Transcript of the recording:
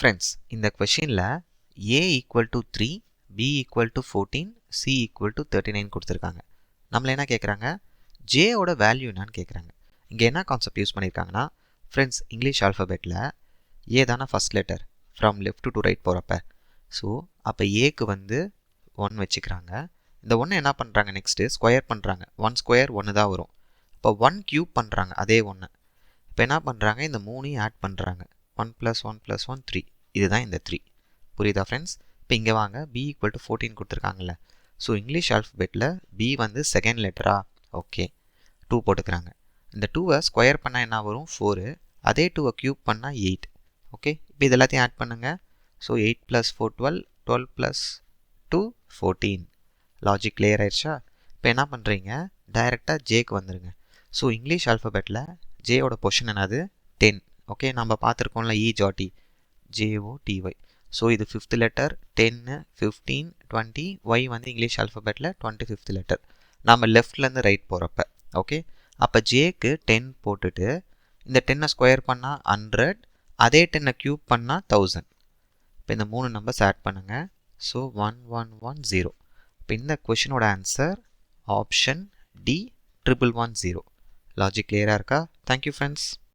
Friends, இந்த கொஷினில் a equal to 3, b equal to 14, c equal to 39 கொடுத்துருக்காங்க. நம்மள என்ன கேட்குறாங்க, ஜேயோட வேல்யூ என்னான்னு கேட்குறாங்க. இங்கே என்ன கான்செப்ட் யூஸ் பண்ணியிருக்காங்கன்னா, ஃப்ரெண்ட்ஸ் இங்கிலீஷ் ஆல்ஃபபெட்டில் ஏ தானே first letter from left to right போகிறப்ப. ஸோ அப்போ ஏக்கு வந்து 1 வச்சுக்கிறாங்க. இந்த 1 என்ன பண்ணுறாங்க, நெக்ஸ்ட்டு ஸ்கொயர் பண்ணுறாங்க. 1 ஸ்கொயர் 1 தான் வரும். இப்போ 1 க்யூப் பண்ணுறாங்க அதே 1. இப்போ என்ன பண்ணுறாங்க, இந்த 3 ஆட் பண்ணுறாங்க. 1 + 1 + 1 3. இதுதான் இந்த 3. புரியுதா ஃப்ரெண்ட்ஸ்? இப்போ இங்கே வாங்க, b ஈக்குவல் டு 14 கொடுத்துருக்காங்கல்ல. ஸோ இங்கிலீஷ் ஆல்ஃபபெட்டில் b வந்து செகண்ட் லெட்டரா, ஓகே 2 போட்டுக்கிறாங்க. இந்த 2வை ஸ்கொயர் பண்ணால் என்ன வரும், 4. அதே 2வை க்யூப் பண்ணால் 8. ஓகே, இப்போ இது எல்லாத்தையும் ஆட் பண்ணுங்கள். ஸோ 8 + 4 12, 12 + 2 14. லாஜிக் கிளியர் ஆயிடுச்சா? இப்போ என்ன பண்ணுறீங்க, டைரெக்டாக ஜேக்கு வந்துடுங்க. ஸோ இங்கிலீஷ் ஆல்ஃபபெட்டில் ஜேயோட பொசிஷன் என்னது, 10. ஓகே, நம்ம பார்த்துருக்கோம்ல EJOT, JOTY. ஸோ இது 5th லெட்டர், 10, 15, 20, Y வந்து இங்கிலீஷ் ஆல்ஃபபெட்டில் 25th லெட்டர். நம்ம லெஃப்ட்லேருந்து ரைட் போகிறப்ப. ஓகே, அப்போ ஜேக்கு 10 போட்டுட்டு இந்த 10 ஸ்கொயர் பண்ணால் 100, அதே 10 க்யூப் பண்ணால் 1000. இப்போ இந்த 3 நம்பர்ஸ் ஆட் பண்ணுங்கள். ஸோ 1110. இப்போ இந்த கொஷினோட ஆன்சர் ஆப்ஷன் டி 1110. லாஜிக் கிளியராக இருக்கா? Thank you friends.